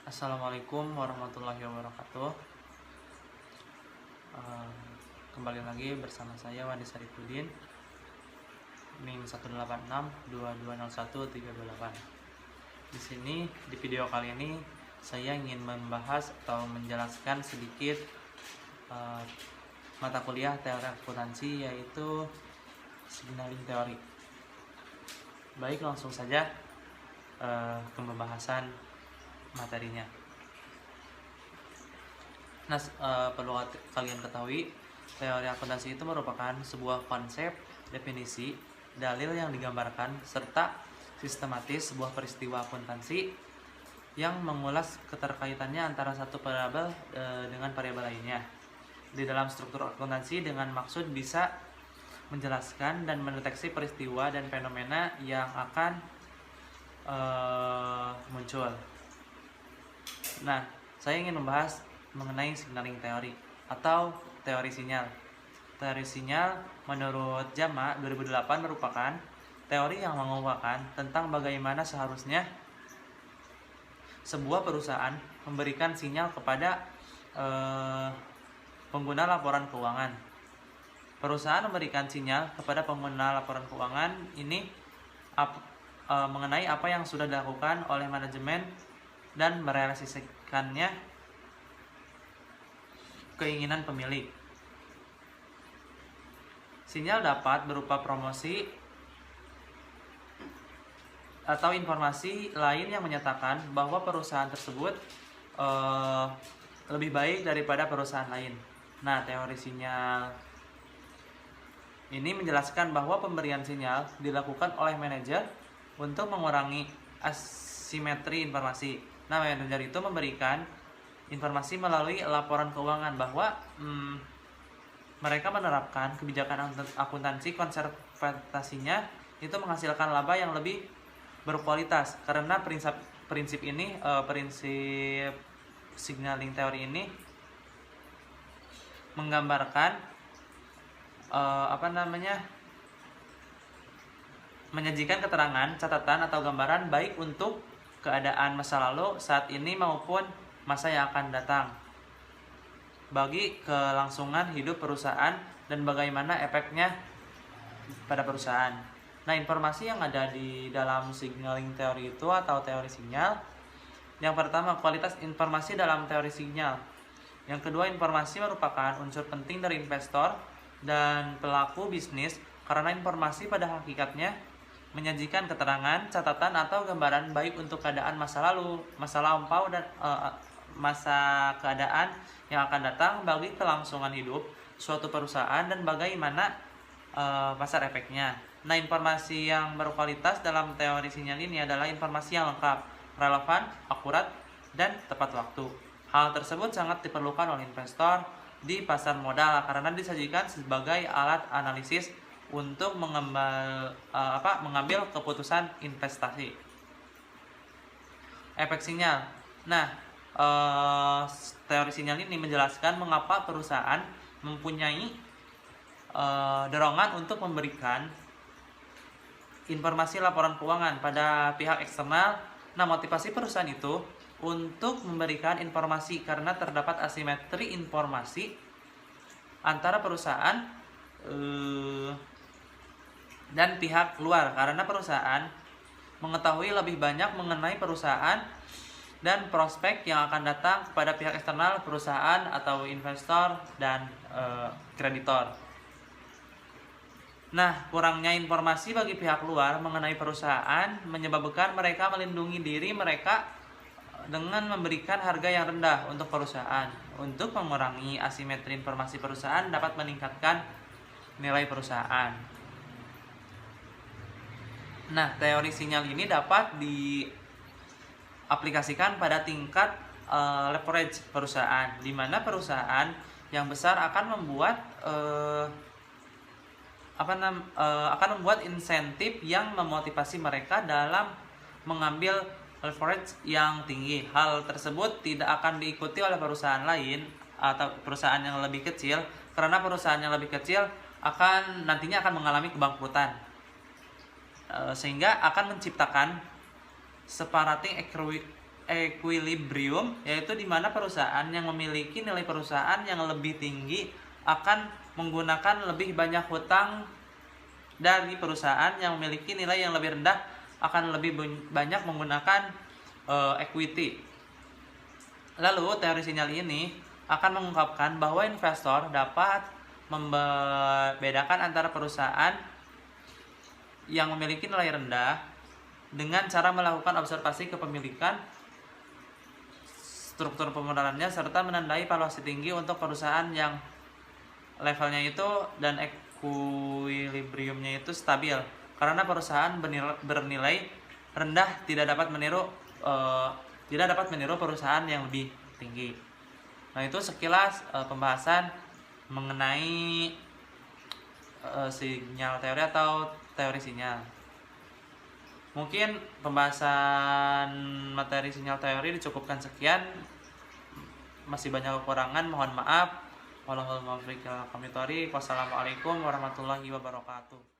Assalamualaikum warahmatullahi wabarakatuh. Eh, Kembali lagi bersama saya Wandi Sarifudin, NIM 186220138. Di sini di video kali ini saya ingin membahas atau menjelaskan sedikit mata kuliah teori akuntansi, yaitu signaling teori. Baik, langsung saja ke pembahasan materinya. Nah, perlu kalian ketahui, teori akuntansi itu merupakan sebuah konsep, definisi, dalil yang digambarkan, serta sistematis sebuah peristiwa akuntansi yang mengulas keterkaitannya antara satu variabel dengan variabel lainnya. Di dalam struktur akuntansi dengan maksud bisa menjelaskan dan mendeteksi peristiwa dan fenomena yang akan muncul. Nah, saya ingin membahas mengenai signaling teori atau teori sinyal. Teori sinyal menurut JAMA 2008 merupakan teori yang mengupakan tentang bagaimana seharusnya sebuah perusahaan memberikan sinyal kepada pengguna laporan keuangan. Perusahaan memberikan sinyal kepada pengguna laporan keuangan ini mengenai apa yang sudah dilakukan oleh manajemen dan merealisasikannya keinginan pemilik. Sinyal dapat berupa promosi atau informasi lain yang menyatakan bahwa perusahaan tersebut lebih baik daripada perusahaan lain. Nah, teori sinyal ini menjelaskan bahwa pemberian sinyal dilakukan oleh manajer untuk mengurangi asimetri informasi. Nah, manajer itu memberikan informasi melalui laporan keuangan bahwa mereka menerapkan kebijakan akuntansi konservasinya itu menghasilkan laba yang lebih berkualitas. Karena prinsip ini, prinsip signaling teori ini menggambarkan menyajikan keterangan, catatan atau gambaran baik untuk keadaan masa lalu, saat ini maupun masa yang akan datang bagi kelangsungan hidup perusahaan dan bagaimana efeknya pada perusahaan. Nah, informasi yang ada di dalam signaling teori itu atau teori sinyal, yang pertama, kualitas informasi dalam teori sinyal. Yang kedua, informasi merupakan unsur penting dari investor dan pelaku bisnis karena informasi pada hakikatnya menyajikan keterangan, catatan atau gambaran baik untuk keadaan masa lalu, masa lampau dan masa keadaan yang akan datang bagi kelangsungan hidup suatu perusahaan dan bagaimana pasar efeknya. Nah, informasi yang berkualitas dalam teori sinyal ini adalah informasi yang lengkap, relevan, akurat, dan tepat waktu. Hal tersebut sangat diperlukan oleh investor di pasar modal karena disajikan sebagai alat analisis untuk mengambil keputusan investasi. Efek sinyal. Nah, teori sinyal ini menjelaskan mengapa perusahaan mempunyai dorongan untuk memberikan informasi laporan keuangan pada pihak eksternal. Nah, motivasi perusahaan itu untuk memberikan informasi karena terdapat asimetri informasi antara perusahaan dan pihak luar, karena perusahaan mengetahui lebih banyak mengenai perusahaan dan prospek yang akan datang kepada pihak eksternal perusahaan atau investor dan kreditor. Nah, kurangnya informasi bagi pihak luar mengenai perusahaan menyebabkan mereka melindungi diri mereka dengan memberikan harga yang rendah untuk perusahaan. Untuk mengurangi asimetri informasi perusahaan dapat meningkatkan nilai perusahaan. Nah, teori sinyal ini dapat diaplikasikan pada tingkat leverage perusahaan, di mana perusahaan yang besar akan membuat insentif yang memotivasi mereka dalam mengambil leverage yang tinggi. Hal tersebut tidak akan diikuti oleh perusahaan lain atau perusahaan yang lebih kecil, karena perusahaan yang lebih kecil nantinya akan mengalami kebangkrutan, sehingga akan menciptakan separating equilibrium, yaitu di mana perusahaan yang memiliki nilai perusahaan yang lebih tinggi akan menggunakan lebih banyak hutang dari perusahaan yang memiliki nilai yang lebih rendah akan lebih banyak menggunakan equity. Lalu teori sinyal ini akan mengungkapkan bahwa investor dapat membedakan antara perusahaan yang memiliki nilai rendah dengan cara melakukan observasi kepemilikan, struktur pemodalnya, serta menandai valuasi tinggi untuk perusahaan yang levelnya itu dan equilibriumnya itu stabil. Karena perusahaan bernilai rendah tidak dapat meniru perusahaan yang lebih tinggi. Nah, itu sekilas pembahasan mengenai sinyal teori atau teori sinyal. Mungkin pembahasan materi sinyal teori dicukupkan sekian. Masih banyak kekurangan, mohon maaf. Wassalamualaikum warahmatullahi wabarakatuh.